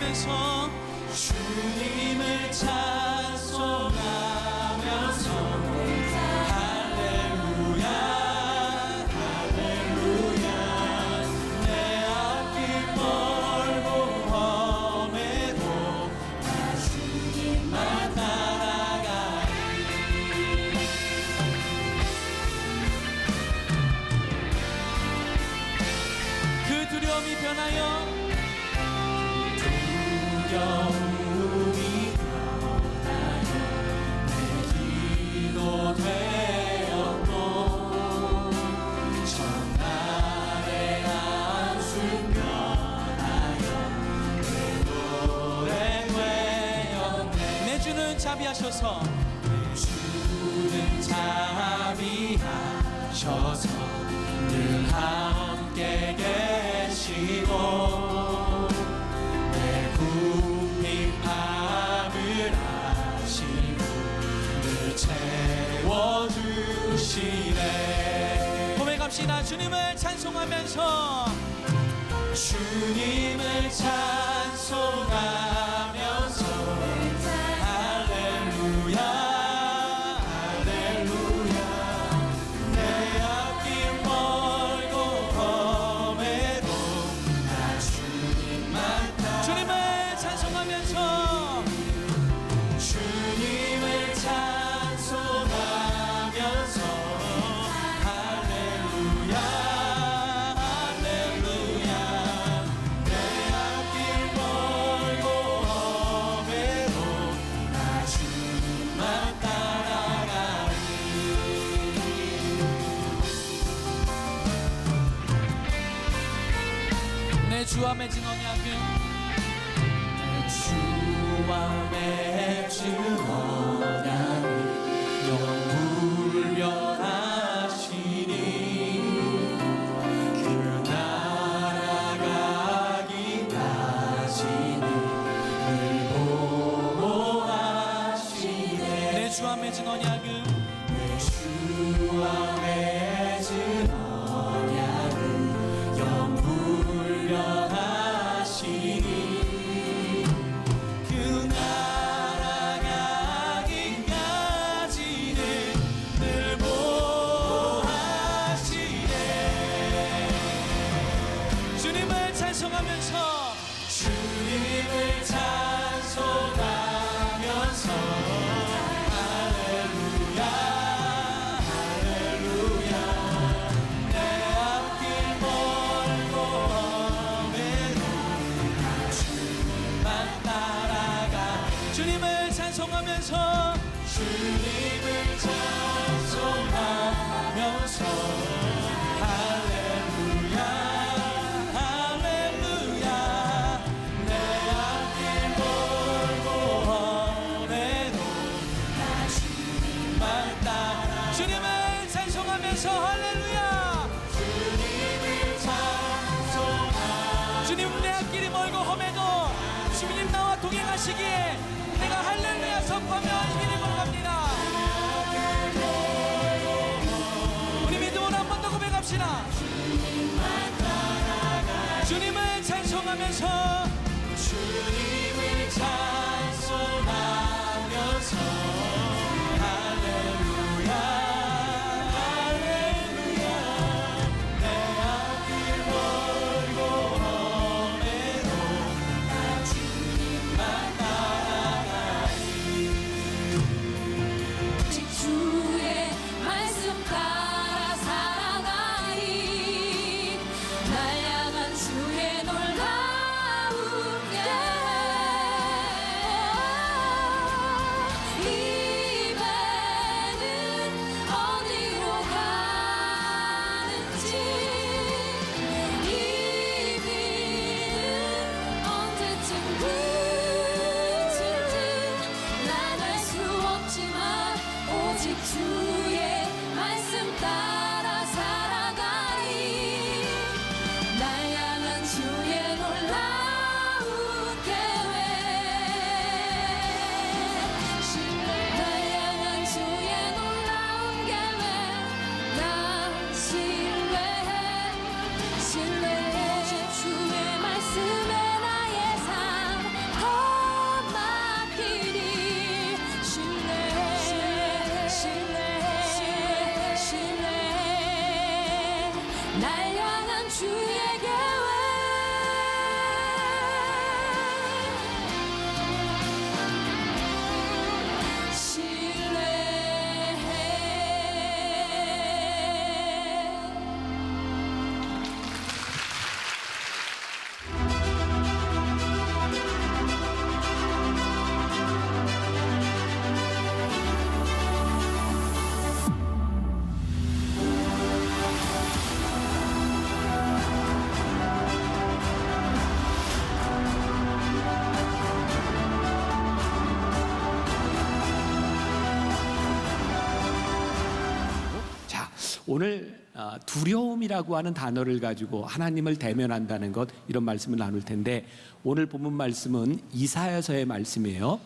찬송하면서 주님을 찬송하면서 할렐루야 할렐루야 내 앞길 멀고 험해도 나 주님만 따라가리. 그 두려움이 변하여 두려움이 변하여 내 기도 되었고 전날의 한숨 변하여 내 노래 되었네. 내 주는 자비하셔서 내 주는 자비하셔서 늘 함께 계시고 굽힌 밤을 아시고 늘 채워주시네. 고백합시다. 주님을 찬송하면서 주님을 찬송하면서 할렐루야 할렐루야 내 앞길 멀고 험해도 나 주님만 주님을 찬송하면서 주님을 찬송하면서 할렐루야 할렐루야 내 앞길 멀고 험해도 나 주님만 따라가리. 내 주와 맺은 언약은 주와 맺은 언약을 영불변하시니 그 날아가기까지는 늘 보호하시네. 내 주와 맺은 언약은 내 주와 맺은 언약을 영불변하시니 주님을 찬송하면서 할렐루야 할렐루야 내 앞길 멀고 험해도 나 주님만 따라가. 주님을 찬송하면서 주님을 찬송하면서 할렐루야 주님을 찬송하면서 할렐루야 주님을 찬송하 주님 내 앞길이 멀고 험해도 주님 나와 동행하시기에 내가 할렐루야 선포하며 이기는 걸 갑니다. 우리 믿음으로 한 번 더 고백합시다. 주님을 찬송하면서 주님을 찬송하면서 할렐루야 할렐루야 내 앞길 멀고 험해도 나 주님만 따라가리. 주의 말씀 따라 살아가리. 날 향한 주의 놀라운 오늘 두려움이라고 하는 단어를 가지고 하나님을 대면한다는 것, 이런 말씀을 나눌 텐데, 오늘 본문 말씀은 이사야서의 말씀이에요.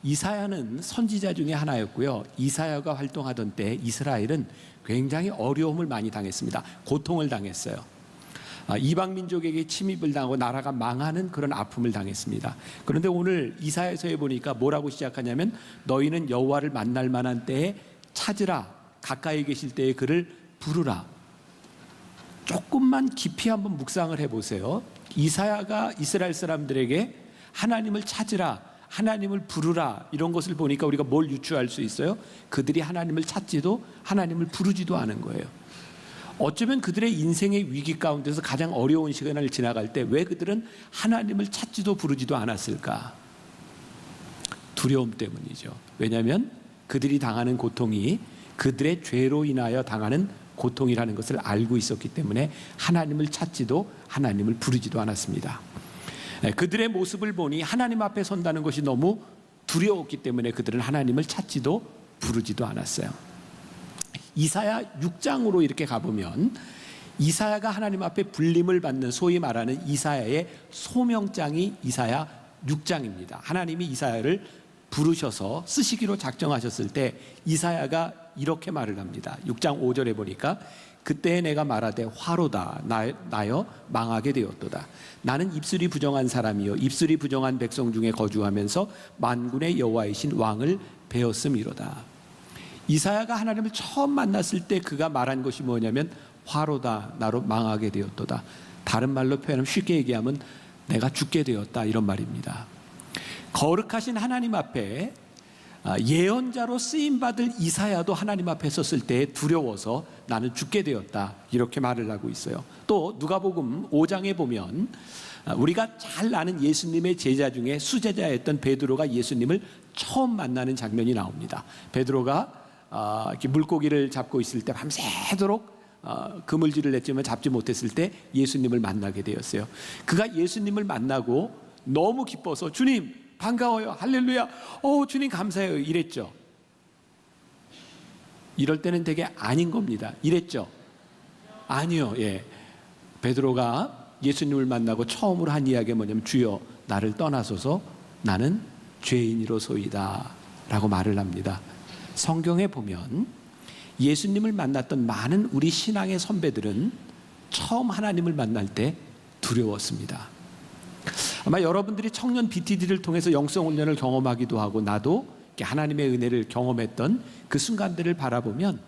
이사야는 선지자 중에 하나였고요. 이사야가 활동하던 때 이스라엘은 굉장히 어려움을 많이 당했습니다. 고통을 당했어요. 이방 민족에게 침입을 당하고 나라가 망하는 그런 아픔을 당했습니다. 그런데 오늘 이사야서에 보니까 뭐라고 시작하냐면, 너희는 여호와를 만날 만한 때에 찾으라, 가까이 계실 때에 그를 부르라. 조금만 깊이 한번 묵상을 해보세요. 이사야가 이스라엘 사람들에게 하나님을 찾으라, 하나님을 부르라, 이런 것을 보니까 우리가 뭘 유추할 수 있어요? 그들이 하나님을 찾지도 하나님을 부르지도 않은 거예요. 어쩌면 그들의 인생의 위기 가운데서 가장 어려운 시간을 지나갈 때 왜 그들은 하나님을 찾지도 부르지도 않았을까? 두려움 때문이죠. 왜냐하면 그들이 당하는 고통이 그들의 죄로 인하여 당하는 고통이라는 것을 알고 있었기 때문에 하나님을 찾지도 하나님을 부르지도 않았습니다. 그들의 모습을 보니 하나님 앞에 선다는 것이 너무 두려웠기 때문에 그들은 하나님을 찾지도 부르지도 않았어요. 이사야 6장으로 이렇게 가보면, 이사야가 하나님 앞에 불림을 받는, 소위 말하는 이사야의 소명장이 이사야 6장입니다. 하나님이 이사야를 부르셔서 쓰시기로 작정하셨을 때 이사야가 이렇게 말을 합니다. 6장 5절에 보니까, 그때 내가 말하되 화로다, 나여 망하게 되었도다. 나는 입술이 부정한 사람이요 입술이 부정한 백성 중에 거주하면서 만군의 여호와이신 왕을 배웠음이로다. 이사야가 하나님을 처음 만났을 때 그가 말한 것이 뭐냐면, 화로다, 나로 망하게 되었도다. 다른 말로 표현하면, 쉽게 얘기하면 내가 죽게 되었다, 이런 말입니다. 거룩하신 하나님 앞에 예언자로 쓰임받을 이사야도 하나님 앞에 섰을 때 두려워서 나는 죽게 되었다, 이렇게 말을 하고 있어요. 또 누가복음 5장에 보면 우리가 잘 아는 예수님의 제자 중에 수제자였던 베드로가 예수님을 처음 만나는 장면이 나옵니다. 베드로가 이렇게 물고기를 잡고 있을 때 밤새도록 그물질을 냈지만 잡지 못했을 때 예수님을 만나게 되었어요. 그가 예수님을 만나고 너무 기뻐서, 주님 반가워요, 할렐루야, 주님 감사해요, 이랬죠. 이럴 때는 되게 아닌 겁니다. 이랬죠. 아니요. 베드로가 예수님을 만나고 처음으로 한 이야기가 뭐냐면, 주여 나를 떠나소서, 나는 죄인이로소이다 라고 말을 합니다. 성경에 보면 예수님을 만났던 많은 우리 신앙의 선배들은 처음 하나님을 만날 때 두려웠습니다. 아마 여러분들이 청년 BTD를 통해서 영성 훈련을 경험하기도 하고, 나도 하나님의 은혜를 경험했던 그 순간들을 바라보면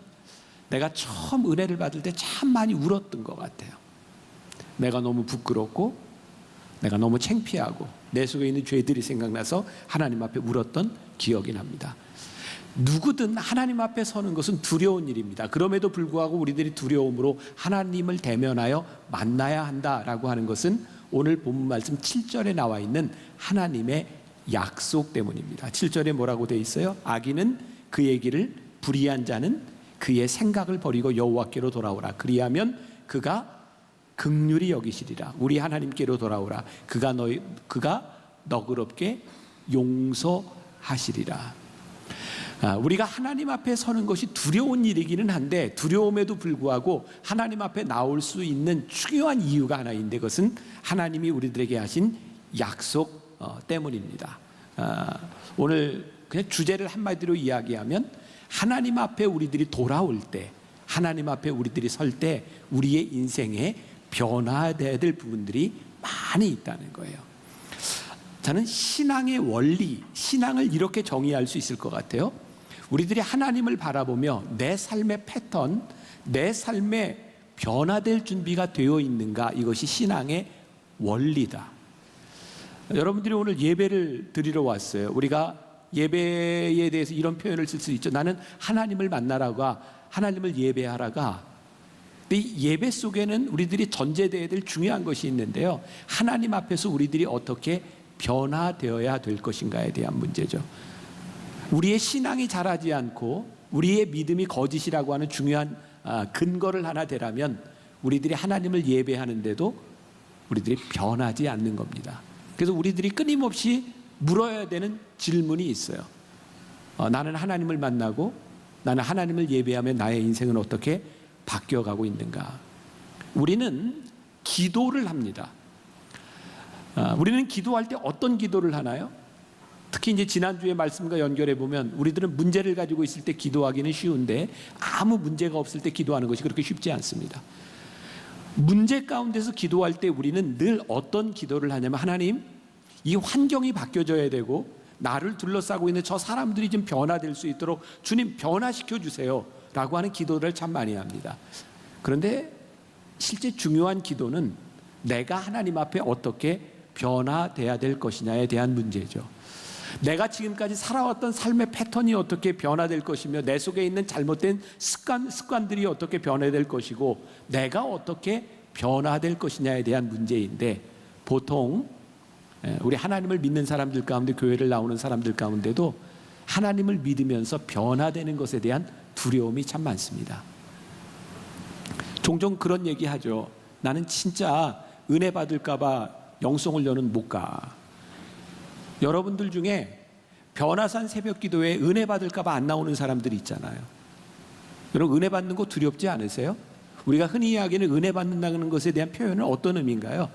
내가 처음 은혜를 받을 때 참 많이 울었던 것 같아요. 내가 너무 부끄럽고 내가 너무 창피하고 내 속에 있는 죄들이 생각나서 하나님 앞에 울었던 기억이 납니다. 누구든 하나님 앞에 서는 것은 두려운 일입니다. 그럼에도 불구하고 우리들이 두려움으로 하나님을 대면하여 만나야 한다라고 하는 것은 오늘 본문 말씀 7절에 나와 있는 하나님의 약속 때문입니다. 7절에 뭐라고 되어 있어요? 악인은 그의 길을, 불의한 자는 그의 생각을 버리고 여호와께로 돌아오라. 그리하면 그가 긍휼히 여기시리라. 우리 하나님께로 돌아오라. 그가 너그럽게 용서하시리라. 우리가 하나님 앞에 서는 것이 두려운 일이기는 한데, 두려움에도 불구하고 하나님 앞에 나올 수 있는 중요한 이유가 하나 있는데, 그것은 하나님이 우리들에게 하신 약속 때문입니다. 오늘 그냥 주제를 한마디로 이야기하면, 하나님 앞에 우리들이 돌아올 때, 하나님 앞에 우리들이 설 때 우리의 인생에 변화되어야 될 부분들이 많이 있다는 거예요. 저는 신앙의 원리, 신앙을 이렇게 정의할 수 있을 것 같아요. 우리들이 하나님을 바라보며 내 삶의 패턴, 내 삶에 변화될 준비가 되어 있는가, 이것이 신앙의 원리다. 여러분들이 오늘 예배를 드리러 왔어요. 우리가 예배에 대해서 이런 표현을 쓸 수 있죠. 나는 하나님을 만나라가, 하나님을 예배하라가. 근데 이 예배 속에는 우리들이 전제되어야 될 중요한 것이 있는데요, 하나님 앞에서 우리들이 어떻게 변화되어야 될 것인가에 대한 문제죠. 우리의 신앙이 자라지 않고 우리의 믿음이 거짓이라고 하는 중요한 근거를 하나 대라면, 우리들이 하나님을 예배하는데도 우리들이 변하지 않는 겁니다. 그래서 우리들이 끊임없이 물어야 되는 질문이 있어요. 나는 하나님을 만나고 나는 하나님을 예배하면 나의 인생은 어떻게 바뀌어가고 있는가? 우리는 기도를 합니다. 우리는 기도할 때 어떤 기도를 하나요? 특히 이제 지난주의 말씀과 연결해 보면 우리들은 문제를 가지고 있을 때 기도하기는 쉬운데 아무 문제가 없을 때 기도하는 것이 그렇게 쉽지 않습니다. 문제 가운데서 기도할 때 우리는 늘 어떤 기도를 하냐면, 하나님, 이 환경이 바뀌어져야 되고 나를 둘러싸고 있는 저 사람들이 좀 변화될 수 있도록 주님 변화시켜 주세요 라고 하는 기도를 참 많이 합니다. 그런데 실제 중요한 기도는 내가 하나님 앞에 어떻게 변화돼야 될 것이냐에 대한 문제죠. 내가 지금까지 살아왔던 삶의 패턴이 어떻게 변화될 것이며 내 속에 있는 잘못된 습관들이 어떻게 변화될 것이고 내가 어떻게 변화될 것이냐에 대한 문제인데, 보통 우리 하나님을 믿는 사람들 가운데, 교회를 나오는 사람들 가운데도 하나님을 믿으면서 변화되는 것에 대한 두려움이 참 많습니다. 종종 그런 얘기하죠. 나는 진짜 은혜 받을까 봐 영성훈련은 못 가. 여러분들 중에 변화산 새벽기도에 은혜 받을까 봐 안 나오는 사람들이 있잖아요. 여러분, 은혜 받는 거 두렵지 않으세요? 우리가 흔히 이야기하는 은혜 받는다는 것에 대한 표현은 어떤 의미인가요?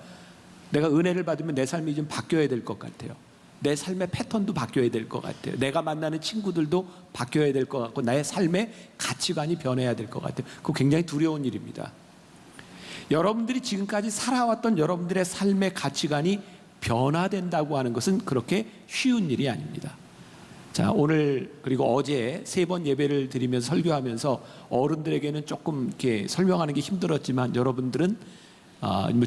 내가 은혜를 받으면 내 삶이 좀 바뀌어야 될 것 같아요. 내 삶의 패턴도 바뀌어야 될 것 같아요. 내가 만나는 친구들도 바뀌어야 될 것 같고 나의 삶의 가치관이 변해야 될 것 같아요. 그거 굉장히 두려운 일입니다. 여러분들이 지금까지 살아왔던 여러분들의 삶의 가치관이 변화된다고 하는 것은 그렇게 쉬운 일이 아닙니다. 자, 오늘 그리고 어제 3번 예배를 드리면서 설교하면서 어른들에게는 조금 이렇게 설명하는 게 힘들었지만, 여러분들은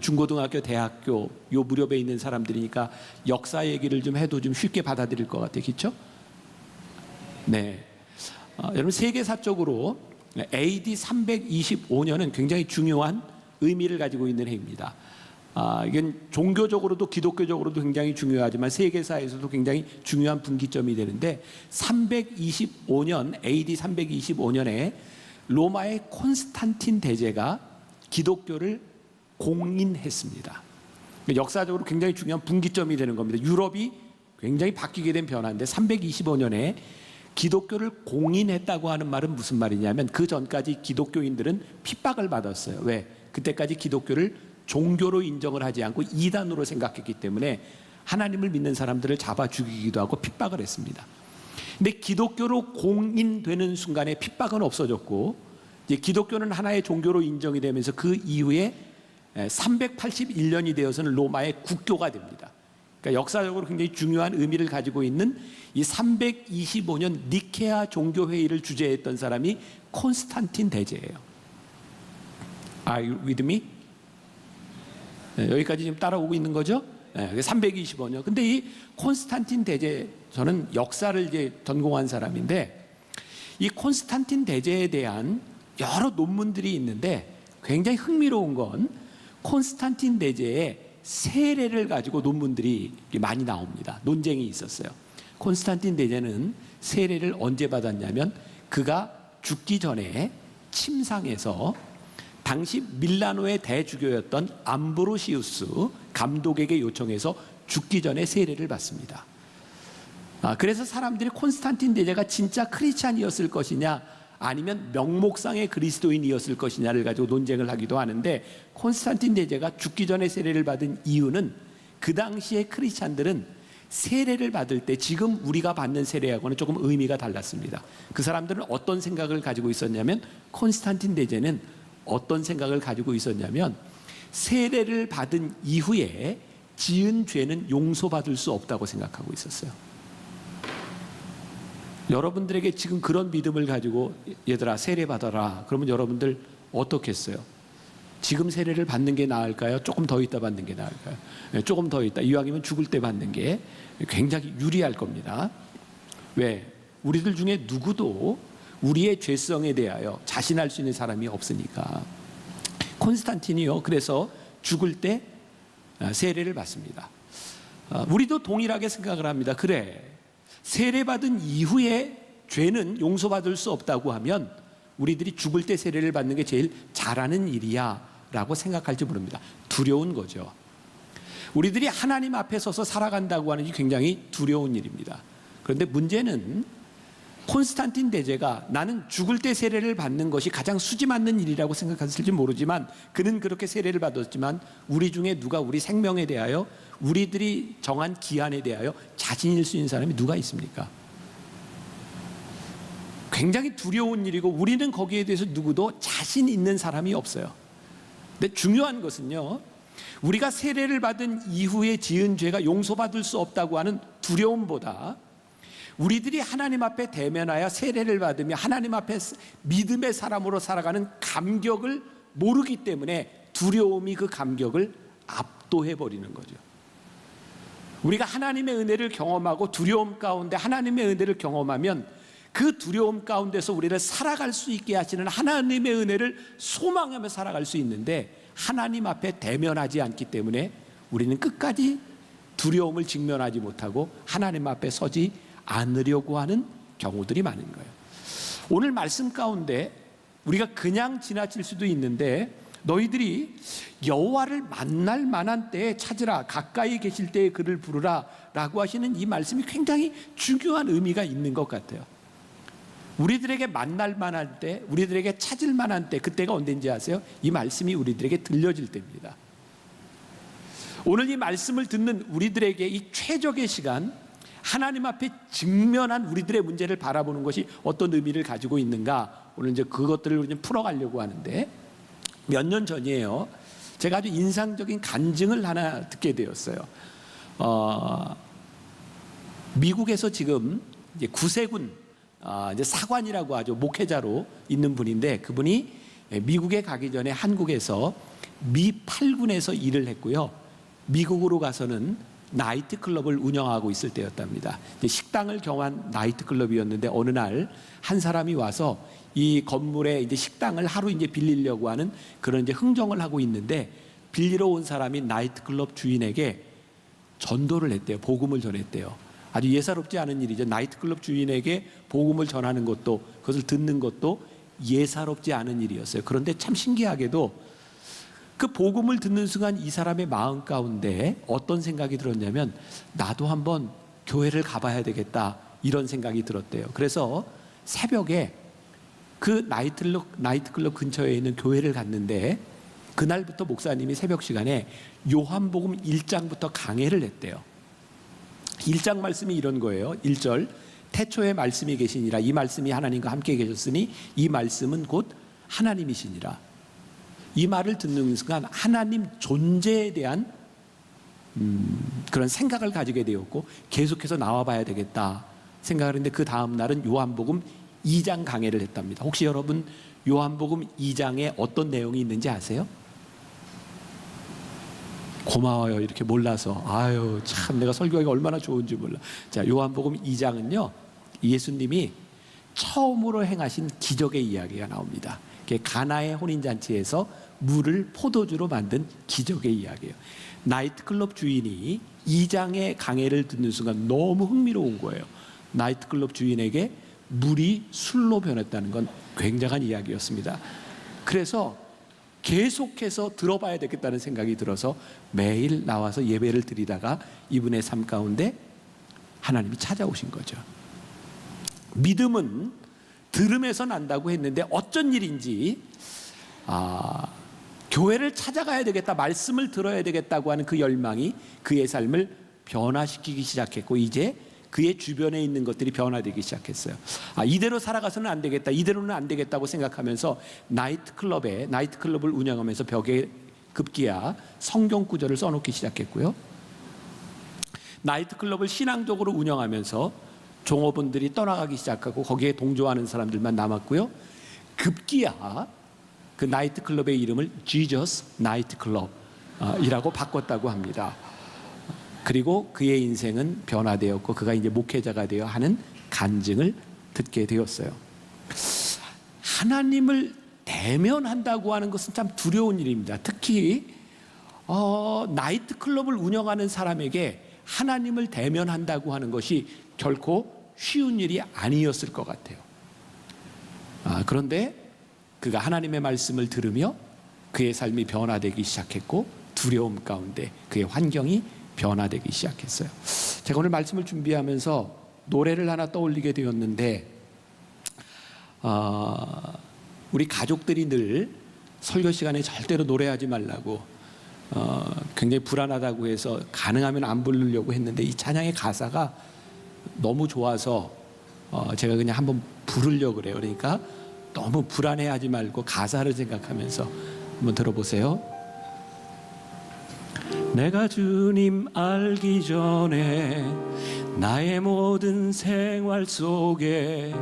중고등학교, 대학교 요 무렵에 있는 사람들이니까 역사 얘기를 좀 해도 좀 쉽게 받아들일 것 같아요. 그렇죠? 네. 여러분, 세계사적으로 AD 325년은 굉장히 중요한 의미를 가지고 있는 해입니다. 이건 종교적으로도 기독교적으로도 굉장히 중요하지만 세계사에서도 굉장히 중요한 분기점이 되는데, 325년 AD 325년에 로마의 콘스탄틴 대제가 기독교를 공인했습니다. 역사적으로 굉장히 중요한 분기점이 되는 겁니다. 유럽이 굉장히 바뀌게 된 변화인데 325년에 기독교를 공인했다고 하는 말은 무슨 말이냐면, 그 전까지 기독교인들은 핍박을 받았어요. 왜? 그때까지 기독교를 종교로 인정을 하지 않고 이단으로 생각했기 때문에 하나님을 믿는 사람들을 잡아 죽이기도 하고 핍박을 했습니다. 근데 기독교로 공인되는 순간에 핍박은 없어졌고, 이제 기독교는 하나의 종교로 인정이 되면서 그 이후에 381년이 되어서는 로마의 국교가 됩니다. 그러니까 역사적으로 굉장히 중요한 의미를 가지고 있는 이 325년 니케아 종교회의를 주재했던 사람이 콘스탄틴 대제예요. Are you with me? 네, 여기까지 지금 따라오고 있는 거죠? 네, 325년. 근데 이 콘스탄틴 대제, 저는 역사를 이제 전공한 사람인데, 이 콘스탄틴 대제에 대한 여러 논문들이 있는데 굉장히 흥미로운 건 콘스탄틴 대제의 세례를 가지고 논문들이 많이 나옵니다. 논쟁이 있었어요. 콘스탄틴 대제는 세례를 언제 받았냐면, 그가 죽기 전에 침상에서 당시 밀라노의 대주교였던 암브로시우스 감독에게 요청해서 죽기 전에 세례를 받습니다. 그래서 사람들이 콘스탄틴 대제가 진짜 크리스찬이었을 것이냐 아니면 명목상의 그리스도인이었을 것이냐를 가지고 논쟁을 하기도 하는데, 콘스탄틴 대제가 죽기 전에 세례를 받은 이유는 그 당시의 크리스찬들은 세례를 받을 때 지금 우리가 받는 세례하고는 조금 의미가 달랐습니다. 그 사람들은 어떤 생각을 가지고 있었냐면, 콘스탄틴 대제는 어떤 생각을 가지고 있었냐면, 세례를 받은 이후에 지은 죄는 용서받을 수 없다고 생각하고 있었어요. 여러분들에게 지금 그런 믿음을 가지고 얘들아 세례 받아라 그러면 여러분들 어떻겠어요? 지금 세례를 받는 게 나을까요? 조금 더 있다 받는 게 나을까요? 조금 더 있다, 이왕이면 죽을 때 받는 게 굉장히 유리할 겁니다. 왜? 우리들 중에 누구도 우리의 죄성에 대하여 자신할 수 있는 사람이 없으니까. 콘스탄틴이요, 그래서 죽을 때 세례를 받습니다. 우리도 동일하게 생각을 합니다. 그래, 세례받은 이후에 죄는 용서받을 수 없다고 하면 우리들이 죽을 때 세례를 받는 게 제일 잘하는 일이야 라고 생각할지 모릅니다. 두려운 거죠. 우리들이 하나님 앞에 서서 살아간다고 하는 게 굉장히 두려운 일입니다. 그런데 문제는 콘스탄틴 대제가 나는 죽을 때 세례를 받는 것이 가장 수지 맞는 일이라고 생각했을지 모르지만 그는 그렇게 세례를 받았지만 우리 중에 누가 우리 생명에 대하여 우리들이 정한 기한에 대하여 자신일 수 있는 사람이 누가 있습니까? 굉장히 두려운 일이고 우리는 거기에 대해서 누구도 자신 있는 사람이 없어요. 근데 중요한 것은요, 우리가 세례를 받은 이후에 지은 죄가 용서받을 수 없다고 하는 두려움보다 우리들이 하나님 앞에 대면하여 세례를 받으며 하나님 앞에 믿음의 사람으로 살아가는 감격을 모르기 때문에 두려움이 그 감격을 압도해버리는 거죠. 우리가 하나님의 은혜를 경험하고 두려움 가운데 하나님의 은혜를 경험하면 그 두려움 가운데서 우리를 살아갈 수 있게 하시는 하나님의 은혜를 소망하며 살아갈 수 있는데 하나님 앞에 대면하지 않기 때문에 우리는 끝까지 두려움을 직면하지 못하고 하나님 앞에 서지 않으려고 하는 경우들이 많은 거예요. 오늘 말씀 가운데 우리가 그냥 지나칠 수도 있는데 너희들이 여호와를 만날 만한 때에 찾으라, 가까이 계실 때에 그를 부르라 라고 하시는 이 말씀이 굉장히 중요한 의미가 있는 것 같아요. 우리들에게 만날 만한 때, 우리들에게 찾을 만한 때, 그때가 언제인지 아세요? 이 말씀이 우리들에게 들려질 때입니다. 오늘 이 말씀을 듣는 우리들에게 이 최적의 시간, 하나님 앞에 직면한 우리들의 문제를 바라보는 것이 어떤 의미를 가지고 있는가, 오늘 이제 그것들을 좀 풀어가려고 하는데, 몇 년 전이에요. 제가 아주 인상적인 간증을 하나 듣게 되었어요. 미국에서 지금 이제 구세군 이제 사관이라고 하죠. 목회자로 있는 분인데 그분이 미국에 가기 전에 한국에서 미 8군에서 일을 했고요. 미국으로 가서는 나이트클럽을 운영하고 있을 때였답니다. 식당을 경한 나이트클럽이었는데 어느 날 한 사람이 와서 이 건물에 이제 식당을 하루 이제 빌리려고 하는 그런 이제 흥정을 하고 있는데 빌리러 온 사람이 나이트클럽 주인에게 전도를 했대요. 복음을 전했대요. 아주 예사롭지 않은 일이죠. 나이트클럽 주인에게 복음을 전하는 것도, 그것을 듣는 것도 예사롭지 않은 일이었어요. 그런데 참 신기하게도 그 복음을 듣는 순간 이 사람의 마음 가운데 어떤 생각이 들었냐면 나도 한번 교회를 가봐야 되겠다 이런 생각이 들었대요. 그래서 새벽에 그 나이트클럽 근처에 있는 교회를 갔는데 그날부터 목사님이 새벽 시간에 요한복음 1장부터 강해를 했대요. 1장 말씀이 이런 거예요. 1절, 태초에 말씀이 계시니라. 이 말씀이 하나님과 함께 계셨으니 이 말씀은 곧 하나님이시니라. 이 말을 듣는 순간 하나님 존재에 대한 그런 생각을 가지게 되었고 계속해서 나와봐야 되겠다 생각을 했는데 그 다음 날은 요한복음 2장 강해를 했답니다. 혹시 여러분 요한복음 2장에 어떤 내용이 있는지 아세요? 고마워요. 이렇게 몰라서. 아유, 참 내가 설교하기가 얼마나 좋은지 몰라. 자, 요한복음 2장은요. 예수님이 처음으로 행하신 기적의 이야기가 나옵니다. 가나의 혼인잔치에서 물을 포도주로 만든 기적의 이야기예요. 나이트클럽 주인이 2장의 강해를 듣는 순간 너무 흥미로운 거예요. 나이트클럽 주인에게 물이 술로 변했다는 건 굉장한 이야기였습니다. 그래서 계속해서 들어봐야 되겠다는 생각이 들어서 매일 나와서 예배를 드리다가 이분의 삶 가운데 하나님이 찾아오신 거죠. 믿음은 들음에서 난다고 했는데 어쩐 일인지 교회를 찾아가야 되겠다, 말씀을 들어야 되겠다고 하는 그 열망이 그의 삶을 변화시키기 시작했고 이제 그의 주변에 있는 것들이 변화되기 시작했어요. 이대로 살아가서는 안 되겠다, 이대로는 안 되겠다고 생각하면서 나이트클럽을 운영하면서 벽에 급기야 성경 구절을 써놓기 시작했고요. 나이트클럽을 신앙적으로 운영하면서 종업원들이 떠나가기 시작하고 거기에 동조하는 사람들만 남았고요. 급기야 그 나이트클럽의 이름을 Jesus 나이트클럽이라고 바꿨다고 합니다. 그리고 그의 인생은 변화되었고 그가 이제 목회자가 되어 하는 간증을 듣게 되었어요. 하나님을 대면한다고 하는 것은 참 두려운 일입니다. 특히 나이트클럽을 운영하는 사람에게 하나님을 대면한다고 하는 것이 결코 쉬운 일이 아니었을 것 같아요. 그런데 그가 하나님의 말씀을 들으며 그의 삶이 변화되기 시작했고 두려움 가운데 그의 환경이 변화되기 시작했어요. 제가 오늘 말씀을 준비하면서 노래를 하나 떠올리게 되었는데 우리 가족들이 늘 설교 시간에 절대로 노래하지 말라고 굉장히 불안하다고 해서 가능하면 안 부르려고 했는데 이 찬양의 가사가 너무 좋아서 제가 그냥 한번 부르려고 그래요. 그러니까 너무 불안해하지 말고 가사를 생각하면서 한번 들어보세요. 내가 주님 알기 전에 나의 모든 생활 속에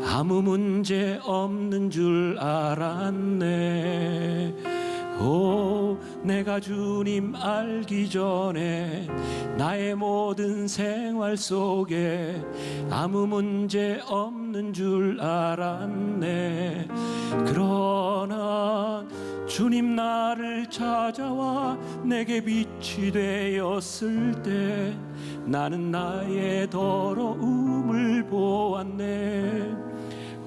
아무 문제 없는 줄 알았네. 오, 내가 주님 알기 전에 나의 모든 생활 속에 아무 문제 없는 줄 알았네. 그러나 주님 나를 찾아와 내게 빛이 되었을 때 나는 나의 더러움을 보았네.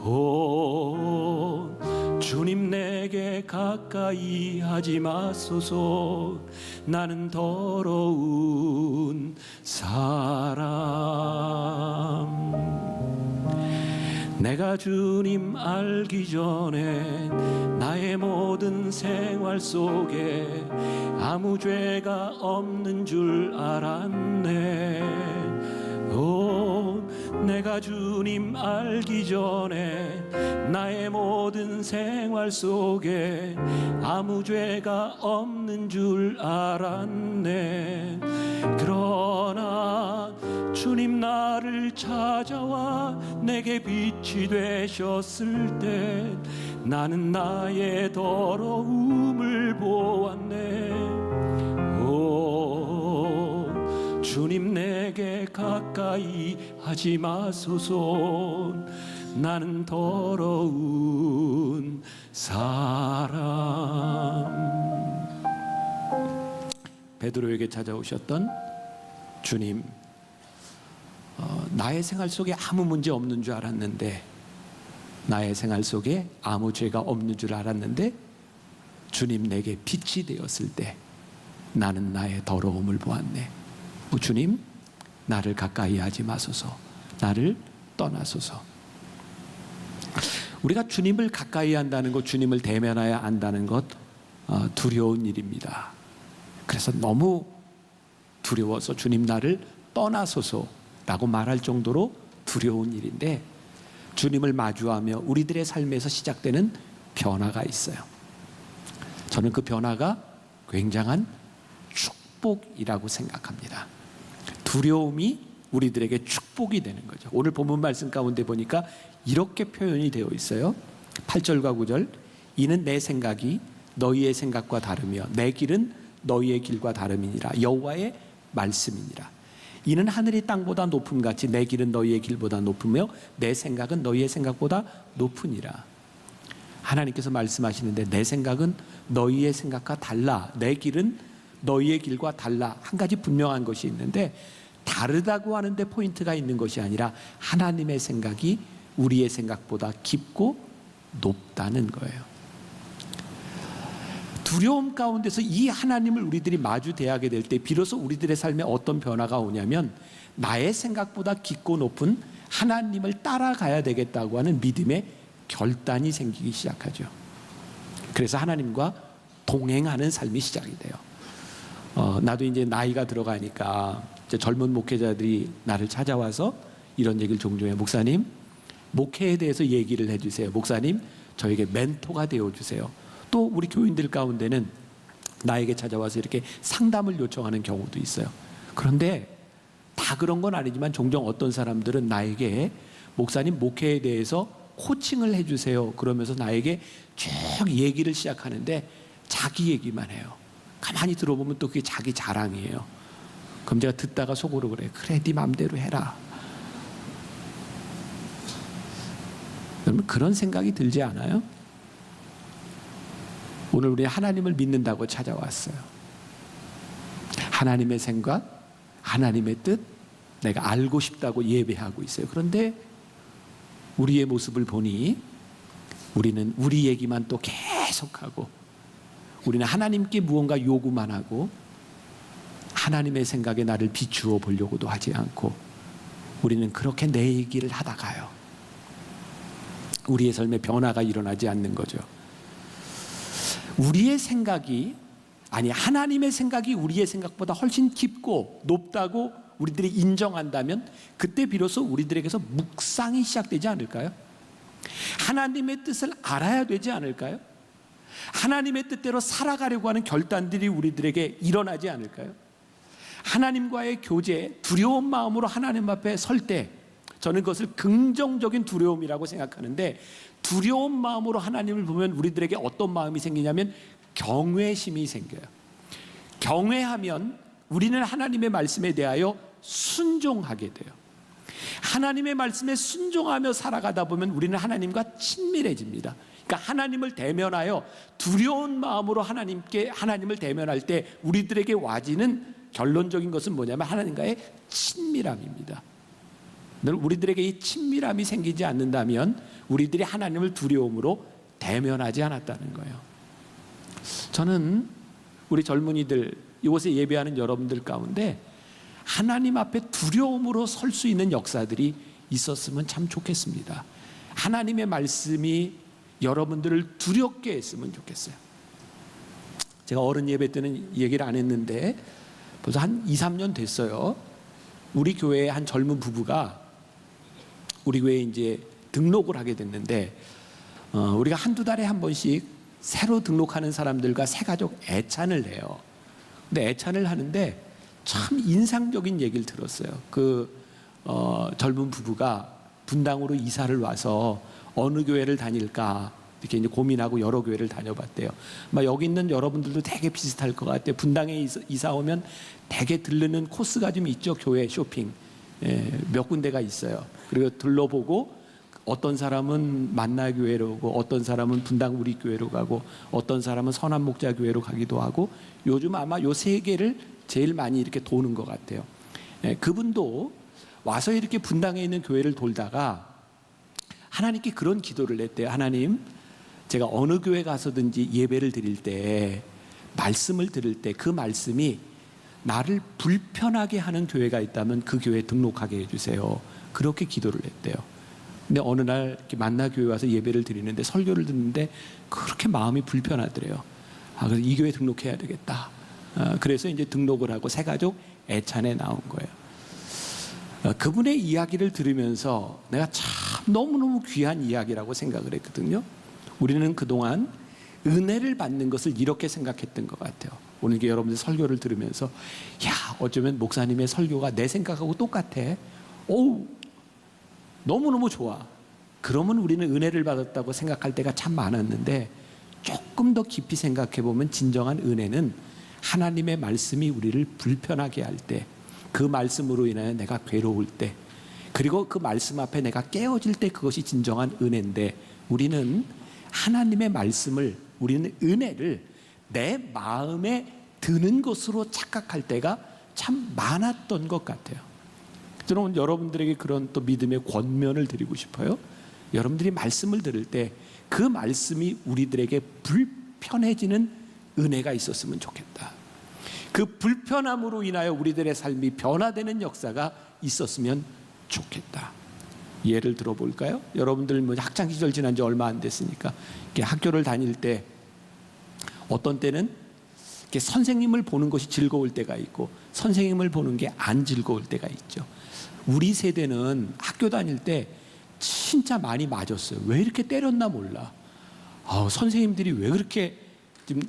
오, 주님 내게 가까이 하지 마소서. 나는 더러운 사람. 내가 주님 알기 전에 나의 모든 생활 속에 아무 죄가 없는 줄 알았네. 오, 내가 주님 알기 전에 나의 모든 생활 속에 아무 죄가 없는 줄 알았네. 그러나 주님 나를 찾아와 내게 빛이 되셨을 때 나는 나의 더러움을 보았네. 오, 주님 내게 가까이 하지 마소서. 나는 더러운 사람. 베드로에게 찾아오셨던 주님, 나의 생활 속에 아무 문제 없는 줄 알았는데, 나의 생활 속에 아무 죄가 없는 줄 알았는데 주님 내게 빛이 되었을 때 나는 나의 더러움을 보았네. 주님 나를 가까이 하지 마소서. 나를 떠나소서. 우리가 주님을 가까이 한다는 것, 주님을 대면해야 한다는 것 두려운 일입니다. 그래서 너무 두려워서 주님 나를 떠나소서라고 말할 정도로 두려운 일인데, 주님을 마주하며 우리들의 삶에서 시작되는 변화가 있어요. 저는 그 변화가 굉장한 축복이라고 생각합니다. 두려움이 우리들에게 축복이 되는 거죠. 오늘 본문 말씀 가운데 보니까 이렇게 표현이 되어 있어요. 8절과 9절. 이는 내 생각이 너희의 생각과 다르며 내 길은 너희의 길과 다름이니라. 여호와의 말씀이니라. 이는 하늘이 땅보다 높음같이 내 길은 너희의 길보다 높으며 내 생각은 너희의 생각보다 높으니라. 하나님께서 말씀하시는데 내 생각은 너희의 생각과 달라, 내 길은 너희의 길과 달라. 한 가지 분명한 것이 있는데, 다르다고 하는데 포인트가 있는 것이 아니라 하나님의 생각이 우리의 생각보다 깊고 높다는 거예요. 두려움 가운데서 이 하나님을 우리들이 마주 대하게 될 때 비로소 우리들의 삶에 어떤 변화가 오냐면, 나의 생각보다 깊고 높은 하나님을 따라가야 되겠다고 하는 믿음의 결단이 생기기 시작하죠. 그래서 하나님과 동행하는 삶이 시작이 돼요. 나도 이제 나이가 들어가니까 이제 젊은 목회자들이 나를 찾아와서 이런 얘기를 종종 해요. 목사님, 목회에 대해서 얘기를 해주세요. 목사님, 저에게 멘토가 되어주세요. 또 우리 교인들 가운데는 나에게 찾아와서 이렇게 상담을 요청하는 경우도 있어요. 그런데 다 그런 건 아니지만 종종 어떤 사람들은 나에게 목사님 목회에 대해서 코칭을 해주세요. 그러면서 나에게 쭉 얘기를 시작하는데 자기 얘기만 해요. 가만히 들어보면 또 그게 자기 자랑이에요. 그럼 제가 듣다가 속으로 그래. 그래, 네 맘대로 해라. 여러분, 그런 생각이 들지 않아요? 오늘 우리 하나님을 믿는다고 찾아왔어요. 하나님의 생각, 하나님의 뜻, 내가 알고 싶다고 예배하고 있어요. 그런데 우리의 모습을 보니 우리는 우리 얘기만 또 계속하고, 우리는 하나님께 무언가 요구만 하고 하나님의 생각에 나를 비추어 보려고도 하지 않고 우리는 그렇게 내 얘기를 하다가요, 우리의 삶에 변화가 일어나지 않는 거죠. 우리의 생각이 하나님의 생각이 우리의 생각보다 훨씬 깊고 높다고 우리들이 인정한다면 그때 비로소 우리들에게서 묵상이 시작되지 않을까요? 하나님의 뜻을 알아야 되지 않을까요? 하나님의 뜻대로 살아가려고 하는 결단들이 우리들에게 일어나지 않을까요? 하나님과의 교제, 두려운 마음으로 하나님 앞에 설 때 저는 그것을 긍정적인 두려움이라고 생각하는데, 두려운 마음으로 하나님을 보면 우리들에게 어떤 마음이 생기냐면 경외심이 생겨요. 경외하면 우리는 하나님의 말씀에 대하여 순종하게 돼요. 하나님의 말씀에 순종하며 살아가다 보면 우리는 하나님과 친밀해집니다. 그러니까 하나님을 대면하여 두려운 마음으로 하나님을 대면할 때 우리들에게 와지는 결론적인 것은 뭐냐면 하나님과의 친밀함입니다. 우리들에게 이 친밀함이 생기지 않는다면 우리들이 하나님을 두려움으로 대면하지 않았다는 거예요. 저는 우리 젊은이들, 이곳에 예배하는 여러분들 가운데 하나님 앞에 두려움으로 설 수 있는 역사들이 있었으면 참 좋겠습니다. 하나님의 말씀이 여러분들을 두렵게 했으면 좋겠어요. 제가 어른 예배 때는 얘기를 안 했는데 벌써 한 2, 3년 됐어요. 우리 교회에 한 젊은 부부가 우리 교회에 이제 등록을 하게 됐는데, 우리가 한두 달에 한 번씩 새로 등록하는 사람들과 새가족 애찬을 해요. 근데 애찬을 하는데 참 인상적인 얘기를 들었어요. 젊은 부부가 분당으로 이사를 와서 어느 교회를 다닐까 이렇게 이제 고민하고 여러 교회를 다녀봤대요. 여기 있는 여러분들도 되게 비슷할 것 같아요. 분당에 이사 오면 되게 들르는 코스가 좀 있죠. 교회 쇼핑 몇 군데가 있어요. 그리고 들러보고 어떤 사람은 만나교회로 오고 어떤 사람은 분당 우리 교회로 가고 어떤 사람은 선한목자교회로 가기도 하고 요즘 아마 요 세 개를 제일 많이 이렇게 도는 것 같아요. 그분도 와서 이렇게 분당에 있는 교회를 돌다가 하나님께 그런 기도를 했대요. 하나님, 제가 어느 교회 가서든지 예배를 드릴 때, 말씀을 들을 때 그 말씀이 나를 불편하게 하는 교회가 있다면 그 교회에 등록하게 해주세요. 그렇게 기도를 했대요. 근데 어느 날 이렇게 만나교회 와서 예배를 드리는데 설교를 듣는데 그렇게 마음이 불편하더래요. 그래서 이 교회 등록해야 되겠다. 그래서 이제 등록을 하고 새가족 애찬에 나온 거예요. 그분의 이야기를 들으면서 내가 참 너무너무 귀한 이야기라고 생각을 했거든요. 우리는 그동안 은혜를 받는 것을 이렇게 생각했던 것 같아요. 오늘 여러분들 설교를 들으면서 어쩌면 목사님의 설교가 내 생각하고 똑같아. 너무너무 좋아. 그러면 우리는 은혜를 받았다고 생각할 때가 참 많았는데, 조금 더 깊이 생각해 보면 진정한 은혜는 하나님의 말씀이 우리를 불편하게 할 때, 그 말씀으로 인하여 내가 괴로울 때, 그리고 그 말씀 앞에 내가 깨어질 때, 그것이 진정한 은혜인데, 우리는 하나님의 말씀을, 우리는 은혜를 내 마음에 드는 것으로 착각할 때가 참 많았던 것 같아요. 저는 여러분들에게 그런 또 믿음의 권면을 드리고 싶어요. 여러분들이 말씀을 들을 때 그 말씀이 우리들에게 불편해지는 은혜가 있었으면 좋겠다. 그 불편함으로 인하여 우리들의 삶이 변화되는 역사가 있었으면 좋겠다. 예를 들어볼까요? 여러분들 학창시절 지난 지 얼마 안 됐으니까 학교를 다닐 때 어떤 때는 선생님을 보는 것이 즐거울 때가 있고 선생님을 보는 게 안 즐거울 때가 있죠. 우리 세대는 학교 다닐 때 진짜 많이 맞았어요. 왜 이렇게 때렸나 몰라. 선생님들이 왜 그렇게 좀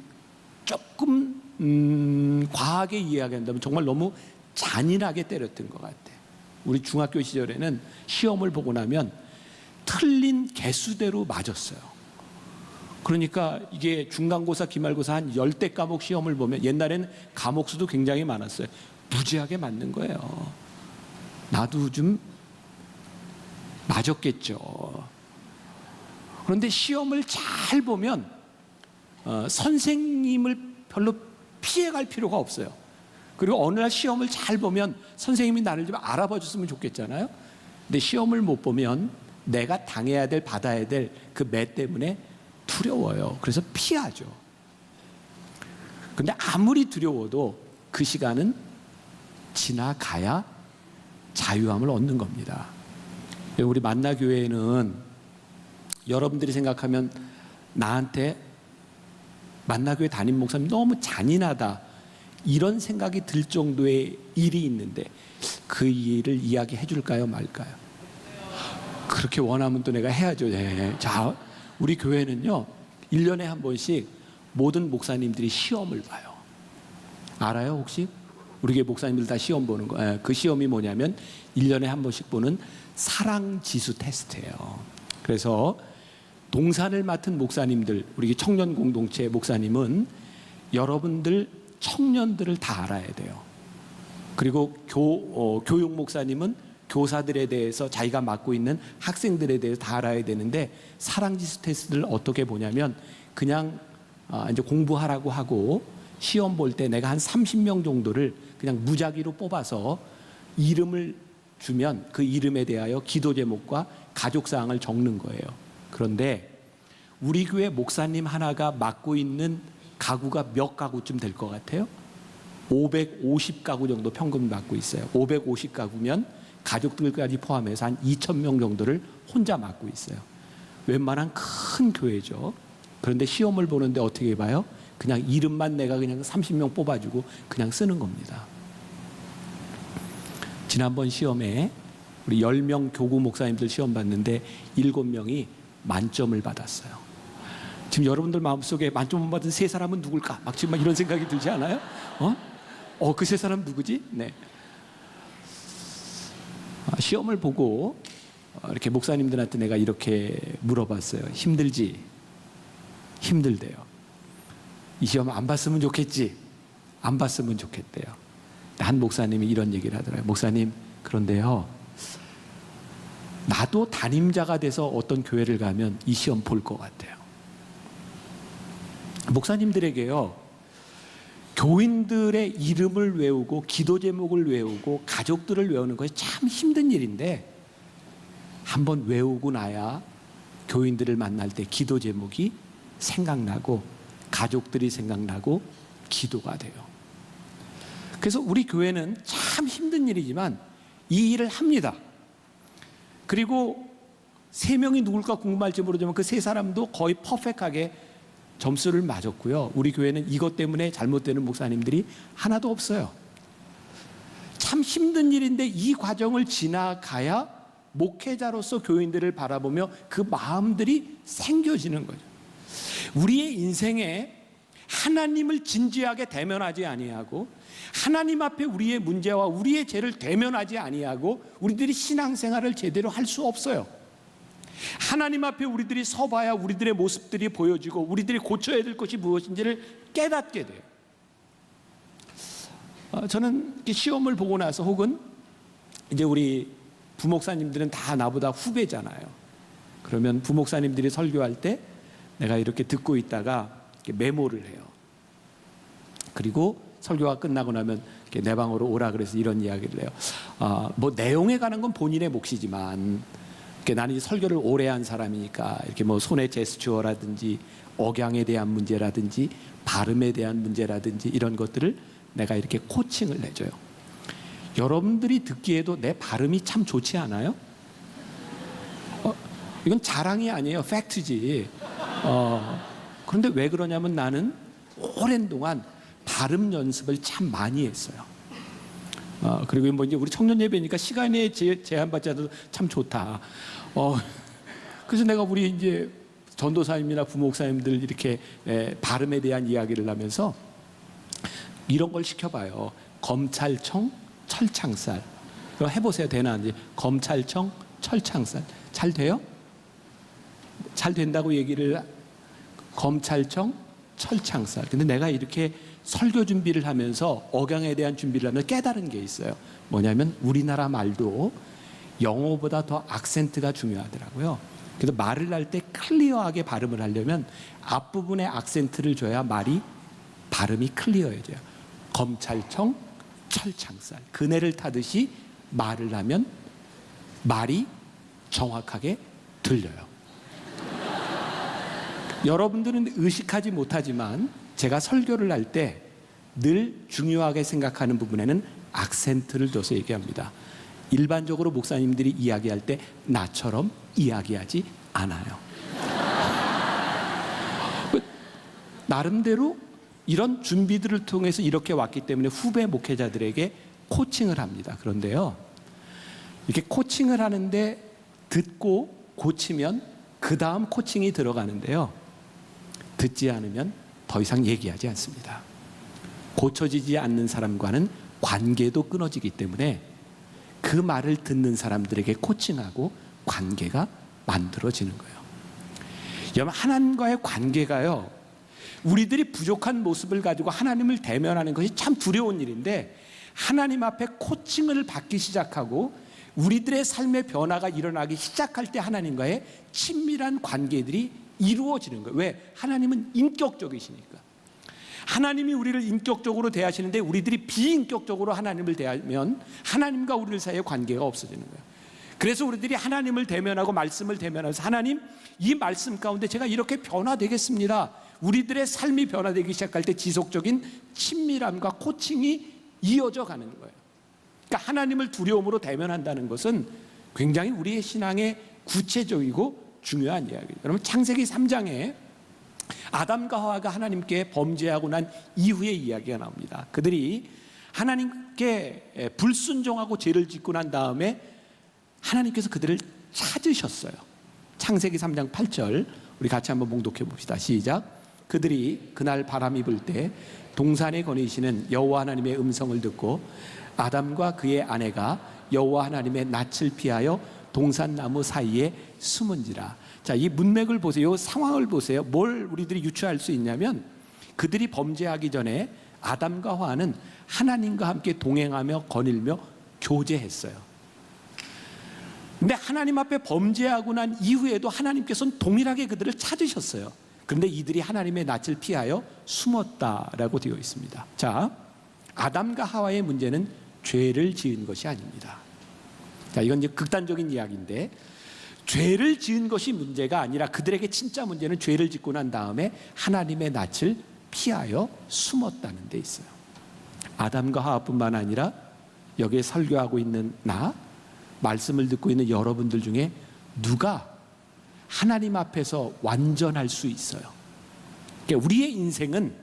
조금 과하게 이야기한다면 정말 너무 잔인하게 때렸던 것 같아요. 우리 중학교 시절에는 시험을 보고 나면 틀린 개수대로 맞았어요. 그러니까 이게 중간고사, 기말고사 한 10대 과목 시험을 보면 옛날에는 과목 수도 굉장히 많았어요. 무지하게 맞는 거예요. 나도 좀 맞았겠죠. 그런데 시험을 잘 보면 선생님을 별로 피해갈 필요가 없어요. 그리고 어느 날 시험을 잘 보면 선생님이 나를 좀 알아봐 줬으면 좋겠잖아요. 근데 시험을 못 보면 내가 당해야 될, 받아야 될 그 매 때문에 두려워요. 그래서 피하죠. 근데 아무리 두려워도 그 시간은 지나가야 자유함을 얻는 겁니다. 우리 만나교회에는 여러분들이 생각하면 나한테 만나교회 담임 목사님 너무 잔인하다 이런 생각이 들 정도의 일이 있는데 그 일을 이야기해 줄까요 말까요? 그렇게 원하면 또 내가 해야죠. 네. 자, 우리 교회는요 1년에 한 번씩 모든 목사님들이 시험을 봐요. 알아요 혹시? 우리 교회 목사님들 다 시험 보는 거. 그 시험이 뭐냐면 1년에 한 번씩 보는 사랑지수 테스트예요. 그래서 동산을 맡은 목사님들, 우리 청년 공동체 목사님은 여러분들 청년들을 다 알아야 돼요. 그리고 교육 목사님은 교사들에 대해서 자기가 맡고 있는 학생들에 대해서 다 알아야 되는데 사랑지수 테스트를 어떻게 보냐면 그냥 이제 공부하라고 하고 시험 볼 때 내가 한 30명 정도를 그냥 무작위로 뽑아서 이름을 주면 그 이름에 대하여 기도 제목과 가족 사항을 적는 거예요. 그런데 우리 교회 목사님 하나가 맡고 있는 가구가 몇 가구쯤 될 것 같아요? 550가구 정도 평균 맡고 있어요. 550가구면 가족들까지 포함해서 한 2,000명 정도를 혼자 맡고 있어요. 웬만한 큰 교회죠. 그런데 시험을 보는데 어떻게 봐요? 그냥 이름만 내가 그냥 30명 뽑아주고 그냥 쓰는 겁니다. 지난번 시험에 우리 10명 교구 목사님들 시험 봤는데 7명이 만점을 받았어요. 지금 여러분들 마음속에 만점 못 받은 세 사람은 누굴까? 막 지금 막 이런 생각이 들지 않아요? 그 세 사람 누구지? 네. 시험을 보고 이렇게 목사님들한테 내가 이렇게 물어봤어요. 힘들지? 힘들대요. 이 시험 안 봤으면 좋겠지? 안 봤으면 좋겠대요. 한 목사님이 이런 얘기를 하더라고요. 목사님, 그런데요, 나도 담임자가 돼서 어떤 교회를 가면 이 시험 볼 것 같아요. 목사님들에게요, 교인들의 이름을 외우고 기도 제목을 외우고 가족들을 외우는 것이 참 힘든 일인데 한번 외우고 나야 교인들을 만날 때 기도 제목이 생각나고 가족들이 생각나고 기도가 돼요. 그래서 우리 교회는 참 힘든 일이지만 이 일을 합니다. 그리고 3명이 누굴까 궁금할지 모르지만 그 3사람도 거의 퍼펙트하게 점수를 맞았고요. 우리 교회는 이것 때문에 잘못되는 목사님들이 하나도 없어요. 참 힘든 일인데 이 과정을 지나가야 목회자로서 교인들을 바라보며 그 마음들이 생겨지는 거죠. 우리의 인생에 하나님을 진지하게 대면하지 아니하고 하나님 앞에 우리의 문제와 우리의 죄를 대면하지 아니하고 우리들이 신앙생활을 제대로 할 수 없어요. 하나님 앞에 우리들이 서봐야 우리들의 모습들이 보여지고 우리들이 고쳐야 될 것이 무엇인지를 깨닫게 돼요. 저는 시험을 보고 나서 혹은 이제 우리 부목사님들은 다 나보다 후배잖아요. 그러면 부목사님들이 설교할 때 내가 이렇게 듣고 있다가 이렇게 메모를 해요. 그리고 설교가 끝나고 나면 이렇게 내 방으로 오라 그래서 이런 이야기를 해요. 뭐 내용에 관한 건 본인의 몫이지만 나는 이 설교를 오래 한 사람이니까 이렇게 뭐 손의 제스처라든지 억양에 대한 문제라든지 발음에 대한 문제라든지 이런 것들을 내가 이렇게 코칭을 해줘요. 여러분들이 듣기에도 내 발음이 참 좋지 않아요? 이건 자랑이 아니에요. 팩트지. 그런데 왜 그러냐면 나는 오랜 동안 발음 연습을 참 많이 했어요. 그리고 뭐 이제 우리 청년 예배니까 시간에 제한받지 않아도 참 좋다. 그래서 내가 우리 이제 전도사님이나 부목사님들 이렇게 발음에 대한 이야기를 하면서 이런 걸 시켜봐요. 검찰청 철창살. 그거 해보세요. 되나? 이제 검찰청 철창살. 잘 돼요? 잘 된다고 얘기를 검찰청 철창살. 근데 내가 이렇게 설교 준비를 하면서 억양에 대한 준비를 하면서 깨달은 게 있어요. 뭐냐면 우리나라 말도 영어보다 더 악센트가 중요하더라고요. 그래서 말을 할 때 클리어하게 발음을 하려면 앞부분에 악센트를 줘야 발음이 클리어해져요. 검찰청 철창살. 그네를 타듯이 말을 하면 말이 정확하게 들려요. 여러분들은 의식하지 못하지만 제가 설교를 할 때 늘 중요하게 생각하는 부분에는 악센트를 줘서 얘기합니다. 일반적으로 목사님들이 이야기할 때 나처럼 이야기하지 않아요. 나름대로 이런 준비들을 통해서 이렇게 왔기 때문에 후배 목회자들에게 코칭을 합니다. 그런데요, 이렇게 코칭을 하는데 듣고 고치면 그 다음 코칭이 들어가는데요, 듣지 않으면 더 이상 얘기하지 않습니다. 고쳐지지 않는 사람과는 관계도 끊어지기 때문에 그 말을 듣는 사람들에게 코칭하고 관계가 만들어지는 거예요. 여러분, 하나님과의 관계가요, 우리들이 부족한 모습을 가지고 하나님을 대면하는 것이 참 두려운 일인데, 하나님 앞에 코칭을 받기 시작하고 우리들의 삶의 변화가 일어나기 시작할 때 하나님과의 친밀한 관계들이 이루어지는 거예요. 왜? 하나님은 인격적이시니까. 하나님이 우리를 인격적으로 대하시는데 우리들이 비인격적으로 하나님을 대하면 하나님과 우리 사이의 관계가 없어지는 거예요. 그래서 우리들이 하나님을 대면하고 말씀을 대면하면서, 하나님, 이 말씀 가운데 제가 이렇게 변화되겠습니다, 우리들의 삶이 변화되기 시작할 때 지속적인 친밀함과 코칭이 이어져 가는 거예요. 그러니까 하나님을 두려움으로 대면한다는 것은 굉장히 우리의 신앙의 구체적이고 중요한 이야기예요. 여러분, 창세기 3장에 아담과 하와가 하나님께 범죄하고 난 이후의 이야기가 나옵니다. 그들이 하나님께 불순종하고 죄를 짓고 난 다음에 하나님께서 그들을 찾으셨어요. 창세기 3장 8절 우리 같이 한번 봉독해 봅시다. 시작. 그들이 그날 바람이 불 때 동산에 거니시는 여호와 하나님의 음성을 듣고 아담과 그의 아내가 여호와 하나님의 낯을 피하여 동산나무 사이에 숨은지라. 자, 이 문맥을 보세요. 상황을 보세요. 뭘 우리들이 유추할 수 있냐면, 그들이 범죄하기 전에 아담과 하와는 하나님과 함께 동행하며 거닐며 교제했어요. 근데 하나님 앞에 범죄하고 난 이후에도 하나님께서는 동일하게 그들을 찾으셨어요. 그런데 이들이 하나님의 낯을 피하여 숨었다라고 되어 있습니다. 자, 아담과 하와의 문제는 죄를 지은 것이 아닙니다. 자, 이건 이제 극단적인 이야기인데, 죄를 지은 것이 문제가 아니라 그들에게 진짜 문제는 죄를 짓고 난 다음에 하나님의 낯을 피하여 숨었다는 데 있어요. 아담과 하와뿐만 아니라 여기에 설교하고 있는 나, 말씀을 듣고 있는 여러분들 중에 누가 하나님 앞에서 완전할 수 있어요? 그러니까 우리의 인생은,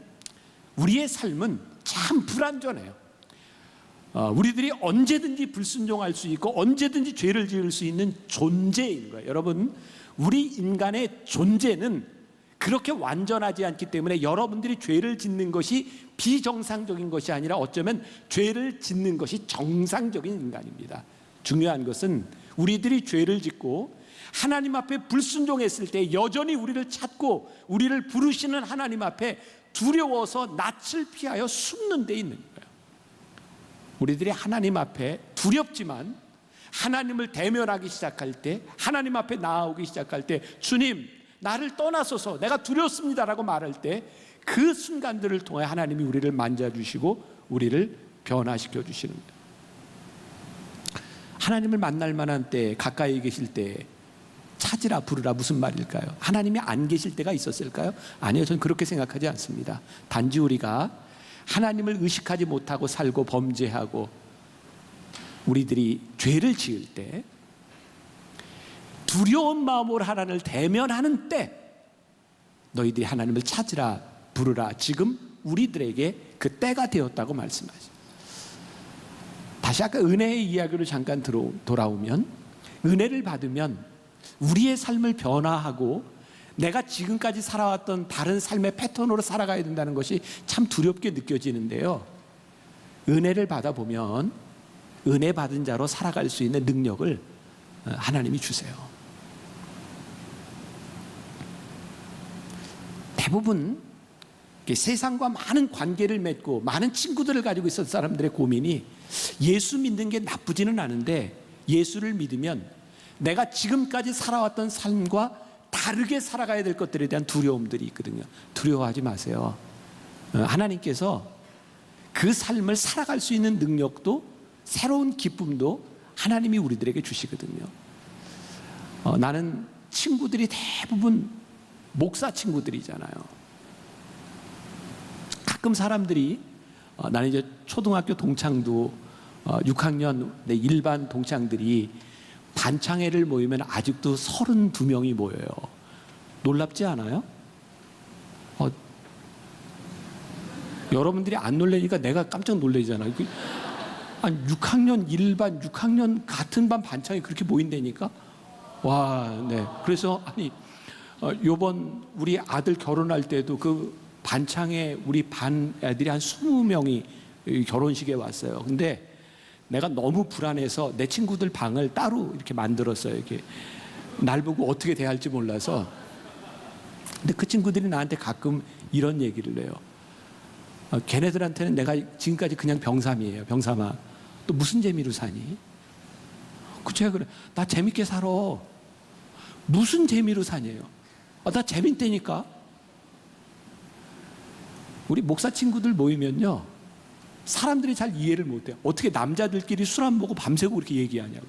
우리의 삶은 참 불완전해요. 우리들이 언제든지 불순종할 수 있고 언제든지 죄를 지을 수 있는 존재인 거예요. 여러분, 우리 인간의 존재는 그렇게 완전하지 않기 때문에 여러분들이 죄를 짓는 것이 비정상적인 것이 아니라 어쩌면 죄를 짓는 것이 정상적인 인간입니다. 중요한 것은 우리들이 죄를 짓고 하나님 앞에 불순종했을 때 여전히 우리를 찾고 우리를 부르시는 하나님 앞에 두려워서 낯을 피하여 숨는 데 있는 거예요. 우리들이 하나님 앞에 두렵지만 하나님을 대면하기 시작할 때, 하나님 앞에 나아오기 시작할 때, 주님, 나를 떠나소서, 내가 두렵습니다라고 말할 때, 그 순간들을 통해 하나님이 우리를 만져주시고 우리를 변화시켜 주시는 거예요. 하나님을 만날 만한 때, 가까이 계실 때 찾으라 부르라, 무슨 말일까요? 하나님이 안 계실 때가 있었을까요? 아니요, 저는 그렇게 생각하지 않습니다. 단지 우리가 하나님을 의식하지 못하고 살고 범죄하고 우리들이 죄를 지을 때, 두려운 마음으로 하나님을 대면하는 때 너희들이 하나님을 찾으라 부르라, 지금 우리들에게 그 때가 되었다고 말씀하죠. 다시 아까 은혜의 이야기로 잠깐 돌아오면, 은혜를 받으면 우리의 삶을 변화하고 내가 지금까지 살아왔던 다른 삶의 패턴으로 살아가야 된다는 것이 참 두렵게 느껴지는데요, 은혜를 받아보면 은혜 받은 자로 살아갈 수 있는 능력을 하나님이 주세요. 대부분 세상과 많은 관계를 맺고 많은 친구들을 가지고 있었던 사람들의 고민이, 예수 믿는 게 나쁘지는 않은데 예수를 믿으면 내가 지금까지 살아왔던 삶과 다르게 살아가야 될 것들에 대한 두려움들이 있거든요. 두려워하지 마세요. 하나님께서 그 삶을 살아갈 수 있는 능력도, 새로운 기쁨도 하나님이 우리들에게 주시거든요. 나는 친구들이 대부분 목사 친구들이잖아요. 가끔 사람들이 나는 이제 초등학교 동창도 6학년 내 일반 동창들이 반창회를 모이면 아직도 32명이 모여요. 놀랍지 않아요? 여러분들이 안 놀래니까 내가 깜짝 놀래잖아요. 아니 6학년 일반 6학년 같은 반 반창이 그렇게 모인다니까. 와, 네. 그래서 아니 요번 우리 아들 결혼할 때도 그 반창에 우리 반 애들이 한 20명이 결혼식에 왔어요. 근데 내가 너무 불안해서 내 친구들 방을 따로 이렇게 만들었어요. 이렇게 날 보고 어떻게 대할지 몰라서. 근데 그 친구들이 나한테 가끔 이런 얘기를 해요. 걔네들한테는 내가 지금까지 그냥 병삼이에요. 병삼아, 또 무슨 재미로 사니? 그 제가 그래, 나 재밌게 살아. 무슨 재미로 사냐요? 나 재밌다니까. 우리 목사 친구들 모이면요, 사람들이 잘 이해를 못해요. 어떻게 남자들끼리 술 안 먹고 밤새고 그렇게 얘기하냐고.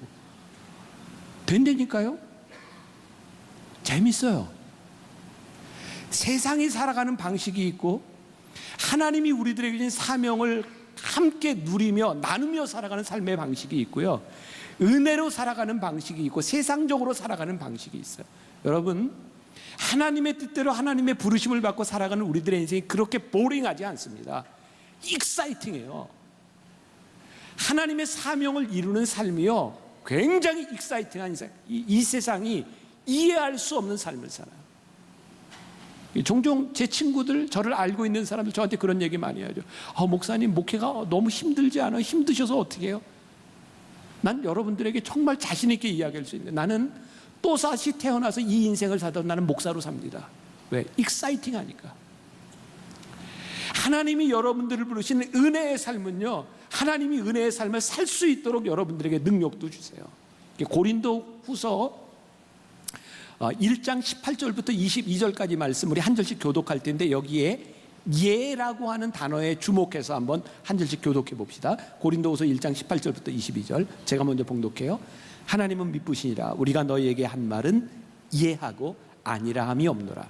된다니까요. 재밌어요. 세상이 살아가는 방식이 있고 하나님이 우리들에게 주신 사명을 함께 누리며 나누며 살아가는 삶의 방식이 있고요, 은혜로 살아가는 방식이 있고 세상적으로 살아가는 방식이 있어요. 여러분, 하나님의 뜻대로 하나님의 부르심을 받고 살아가는 우리들의 인생이 그렇게 보링하지 않습니다. 익사이팅해요. 하나님의 사명을 이루는 삶이요, 굉장히 익사이팅한 인생. 이 세상이 이해할 수 없는 삶을 살아요. 종종 제 친구들, 저를 알고 있는 사람들 저한테 그런 얘기 많이 하죠. 목사님, 목회가 너무 힘들지 않아요? 힘드셔서 어떻게 해요? 난 여러분들에게 정말 자신 있게 이야기할 수 있는데, 나는 또다시 태어나서 이 인생을 살다 나는 목사로 삽니다. 왜? 익사이팅하니까. 하나님이 여러분들을 부르신 은혜의 삶은요, 하나님이 은혜의 삶을 살 수 있도록 여러분들에게 능력도 주세요. 고린도 후서 1장 18절부터 22절까지 말씀 우리 한 절씩 교독할 텐데, 여기에 예라고 하는 단어에 주목해서 한번 한 절씩 교독해 봅시다. 고린도후서 1장 18절부터 22절 제가 먼저 봉독해요. 하나님은 미쁘시니라. 우리가 너희에게 한 말은 예하고 아니라 함이 없노라.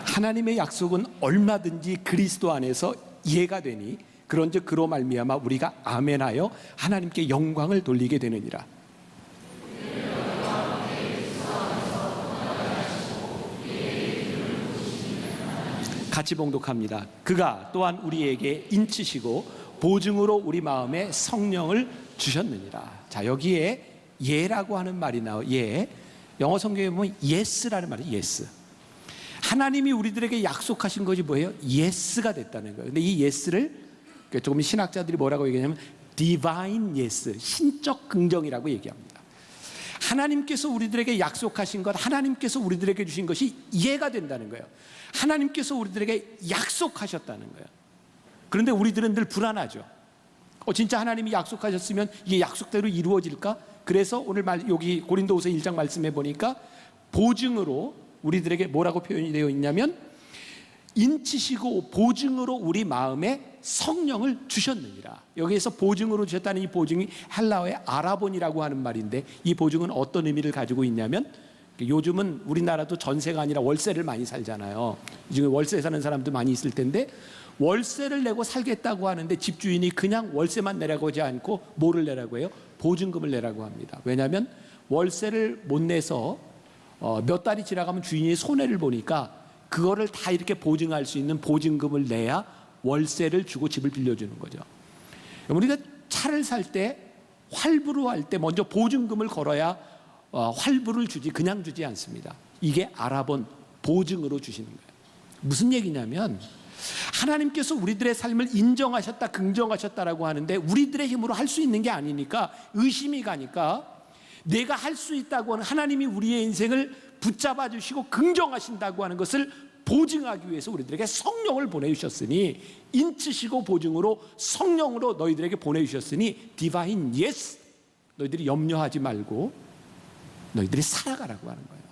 하나님의 약속은 얼마든지 그리스도 안에서 예가 되니 그런즉 그로 말미암아 우리가 아멘하여 하나님께 영광을 돌리게 되느니라. 같이 봉독합니다. 그가 또한 우리에게 인치시고 보증으로 우리 마음에 성령을 주셨느니라. 자, 여기에 예라고 하는 말이 나와요. 예. 영어 성경에 보면 yes라는 말이 yes. 하나님이 우리들에게 약속하신 것이 뭐예요? yes가 됐다는 거예요. 근데 이 yes를 조금 신학자들이 뭐라고 얘기하냐면 divine yes, 신적 긍정이라고 얘기합니다. 하나님께서 우리들에게 약속하신 것, 하나님께서 우리들에게 주신 것이 이해가 된다는 거예요. 하나님께서 우리들에게 약속하셨다는 거예요. 그런데 우리들은 늘 불안하죠. 진짜 하나님이 약속하셨으면 이게 약속대로 이루어질까? 그래서 오늘 여기 고린도후서 1장 말씀해 보니까 보증으로 우리들에게 뭐라고 표현이 되어 있냐면 인치시고 보증으로 우리 마음에 성령을 주셨느니라. 여기에서 보증으로 주셨다는 이 보증이 헬라어의 아라본이라고 하는 말인데, 이 보증은 어떤 의미를 가지고 있냐면, 요즘은 우리나라도 전세가 아니라 월세를 많이 살잖아요. 지금 월세 사는 사람도 많이 있을 텐데, 월세를 내고 살겠다고 하는데 집주인이 그냥 월세만 내라고 하지 않고 뭐를 내라고 해요? 보증금을 내라고 합니다. 왜냐하면 월세를 못 내서 몇 달이 지나가면 주인이 손해를 보니까 그거를 다 이렇게 보증할 수 있는 보증금을 내야 월세를 주고 집을 빌려주는 거죠. 우리가 차를 살 때, 활부로 할 때 먼저 보증금을 걸어야 활부를 주지 그냥 주지 않습니다. 이게 아라본 보증으로 주시는 거예요. 무슨 얘기냐면 하나님께서 우리들의 삶을 인정하셨다, 긍정하셨다라고 하는데 우리들의 힘으로 할 수 있는 게 아니니까 의심이 가니까, 내가 할 수 있다고 하는 하나님이 우리의 인생을 붙잡아 주시고 긍정하신다고 하는 것을 보증하기 위해서 우리들에게 성령을 보내주셨으니, 인치시고 보증으로 성령으로 너희들에게 보내주셨으니 디바인 예스, 너희들이 염려하지 말고 너희들이 살아가라고 하는 거예요.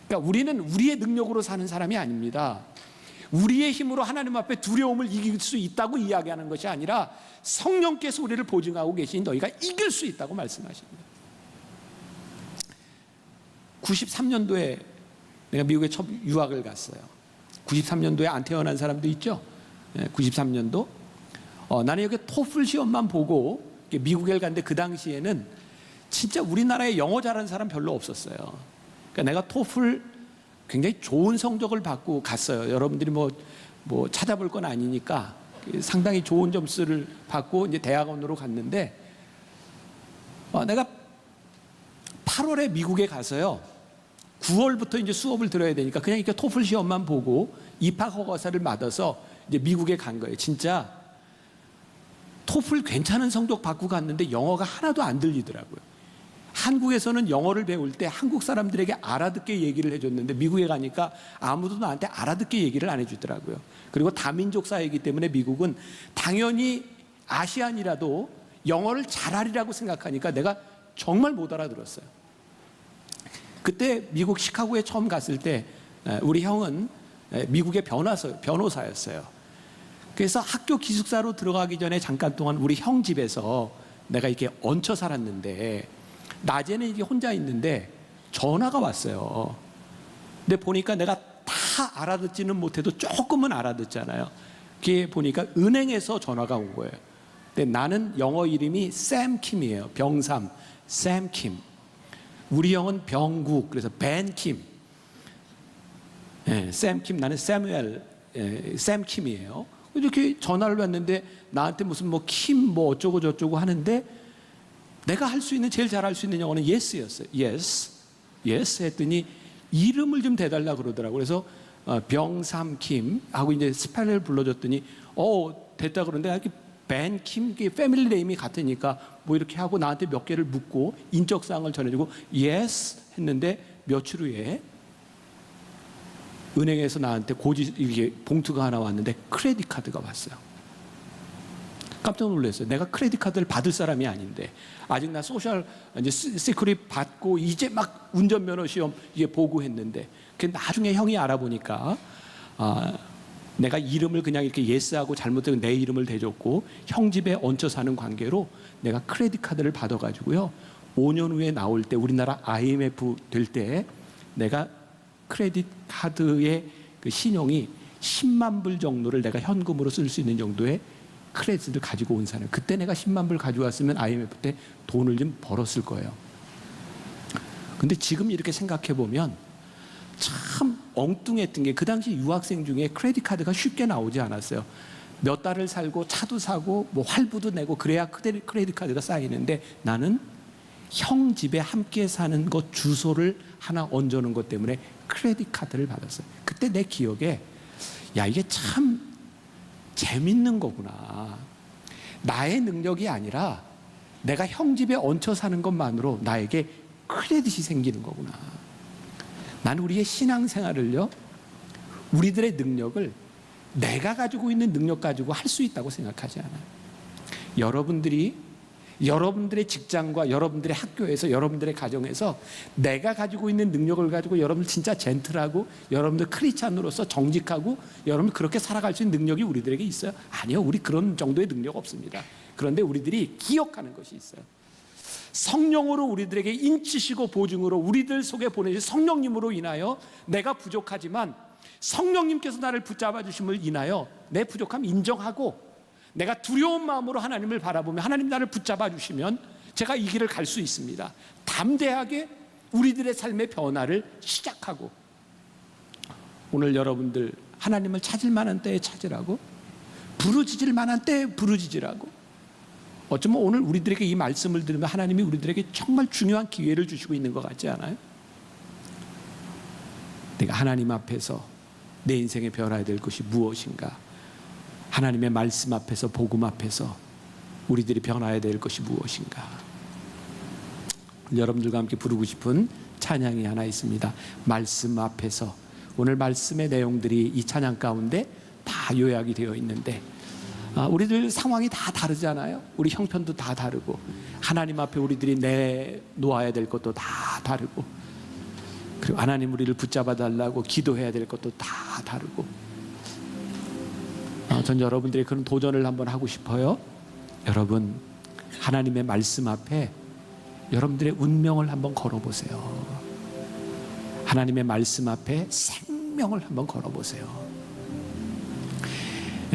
그러니까 우리는 우리의 능력으로 사는 사람이 아닙니다. 우리의 힘으로 하나님 앞에 두려움을 이길 수 있다고 이야기하는 것이 아니라 성령께서 우리를 보증하고 계시니 너희가 이길 수 있다고 말씀하십니다. 93년도에 내가 미국에 첫 유학을 갔어요. 93년도에 안 태어난 사람도 있죠. 93년도 나는 여기 토플 시험만 보고 미국에 갔는데 그 당시에는 진짜 우리나라에 영어 잘하는 사람 별로 없었어요. 그러니까 내가 토플 굉장히 좋은 성적을 받고 갔어요. 여러분들이 뭐 찾아볼 건 아니니까 상당히 좋은 점수를 받고 이제 대학원으로 갔는데 내가 8월에 미국에 가서요. 9월부터 이제 수업을 들어야 되니까 그냥 이렇게 토플 시험만 보고 입학 허가서를 받아서 이제 미국에 간 거예요. 진짜 토플 괜찮은 성적 받고 갔는데 영어가 하나도 안 들리더라고요. 한국에서는 영어를 배울 때 한국 사람들에게 알아듣게 얘기를 해줬는데 미국에 가니까 아무도 나한테 알아듣게 얘기를 안 해주더라고요. 그리고 다민족 사회이기 때문에 미국은 당연히 아시안이라도 영어를 잘하리라고 생각하니까 내가 정말 못 알아들었어요. 그때 미국 시카고에 처음 갔을 때 우리 형은 미국의 변호사였어요. 그래서 학교 기숙사로 들어가기 전에 잠깐 동안 우리 형 집에서 내가 이렇게 얹혀 살았는데 낮에는 이게 혼자 있는데 전화가 왔어요. 근데 보니까 내가 다 알아듣지는 못해도 조금은 알아듣잖아요. 그게 보니까 은행에서 전화가 온 거예요. 근데 나는 영어 이름이 샘 킴이에요. 병삼 샘 킴. 우리 형은 병국, 그래서 벤 킴. 샘 킴, 나는 세뮤엘 샘 킴이에요. 이렇게 전화를 받는데 나한테 무슨 뭐 킴 뭐 어쩌고 저쩌고 하는데 내가 할 수 있는 제일 잘 할 수 있는 영어는 yes였어요. yes 했더니 이름을 좀 대달라 그러더라고요. 그래서 병삼 킴 하고 이제 스펠을 불러줬더니 됐다 그러는데 이렇게 벤 킴, 패밀리 네임이 같으니까 뭐 이렇게 하고 나한테 몇 개를 묻고 인적사항을 전해주고 yes 했는데 며칠 후에 은행에서 나한테 이게 봉투가 하나 왔는데 크레딧 카드가 왔어요. 깜짝 놀랐어요. 내가 크레딧 카드를 받을 사람이 아닌데 아직 나 소셜 이제 시큐리티 받고 이제 막 운전면허 시험 이게 보고 했는데 그 나중에 형이 알아보니까 내가 이름을 그냥 이렇게 예스하고 잘못되면 내 이름을 대줬고 형 집에 얹혀 사는 관계로 내가 크레딧 카드를 받아가지고요 5년 후에 나올 때 우리나라 IMF 될 때 내가 크레딧 카드의 그 신용이 10만 불 정도를 내가 현금으로 쓸 수 있는 정도의 크레딧을 가지고 온 사람. 그때 내가 10만 불 가져왔으면 IMF 때 돈을 좀 벌었을 거예요. 근데 지금 이렇게 생각해 보면 참 엉뚱했던 게 그 당시 유학생 중에 크레딧 카드가 쉽게 나오지 않았어요. 몇 달을 살고 차도 사고 뭐 활부도 내고 그래야 크레딧 카드가 쌓이는데 나는 형 집에 함께 사는 것 주소를 하나 얹어놓은 것 때문에 크레딧 카드를 받았어요. 그때 내 기억에 야 이게 참 재밌는 거구나. 나의 능력이 아니라 내가 형 집에 얹혀 사는 것만으로 나에게 크레딧이 생기는 거구나. 나는 우리의 신앙생활을요 우리들의 능력을 내가 가지고 있는 능력 가지고 할 수 있다고 생각하지 않아요. 여러분들의 직장과 여러분들의 학교에서 여러분들의 가정에서 내가 가지고 있는 능력을 가지고 여러분들 진짜 젠틀하고 여러분들 크리스찬으로서 정직하고 여러분 그렇게 살아갈 수 있는 능력이 우리들에게 있어요? 아니요. 우리 그런 정도의 능력 없습니다. 그런데 우리들이 기억하는 것이 있어요. 성령으로 우리들에게 인치시고 보증으로 우리들 속에 보내신 성령님으로 인하여 내가 부족하지만 성령님께서 나를 붙잡아 주심을 인하여 내 부족함 인정하고 내가 두려운 마음으로 하나님을 바라보며 하나님 나를 붙잡아 주시면 제가 이 길을 갈 수 있습니다. 담대하게 우리들의 삶의 변화를 시작하고 오늘 여러분들 하나님을 찾을 만한 때에 찾으라고 부르짖을 만한 때에 부르짖으라고 어쩌면 오늘 우리들에게 이 말씀을 들으면 하나님이 우리들에게 정말 중요한 기회를 주시고 있는 것 같지 않아요? 내가 하나님 앞에서 내 인생에 변화해야 될 것이 무엇인가? 하나님의 말씀 앞에서 복음 앞에서 우리들이 변화해야 될 것이 무엇인가? 여러분들과 함께 부르고 싶은 찬양이 하나 있습니다. 말씀 앞에서. 오늘 말씀의 내용들이 이 찬양 가운데 다 요약이 되어 있는데 우리들 상황이 다 다르잖아요. 우리 형편도 다 다르고 하나님 앞에 우리들이 내놓아야 될 것도 다 다르고 그리고 하나님 우리를 붙잡아 달라고 기도해야 될 것도 다 다르고 전 여러분들의 그런 도전을 한번 하고 싶어요. 여러분 하나님의 말씀 앞에 여러분들의 운명을 한번 걸어보세요. 하나님의 말씀 앞에 생명을 한번 걸어보세요.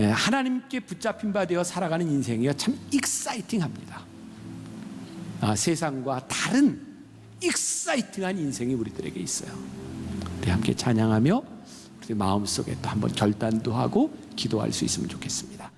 하나님께 붙잡힌 바 되어 살아가는 인생이 참 익사이팅합니다. 세상과 다른 익사이팅한 인생이 우리들에게 있어요. 우리 함께 찬양하며 우리 마음속에 또 한번 결단도 하고 기도할 수 있으면 좋겠습니다.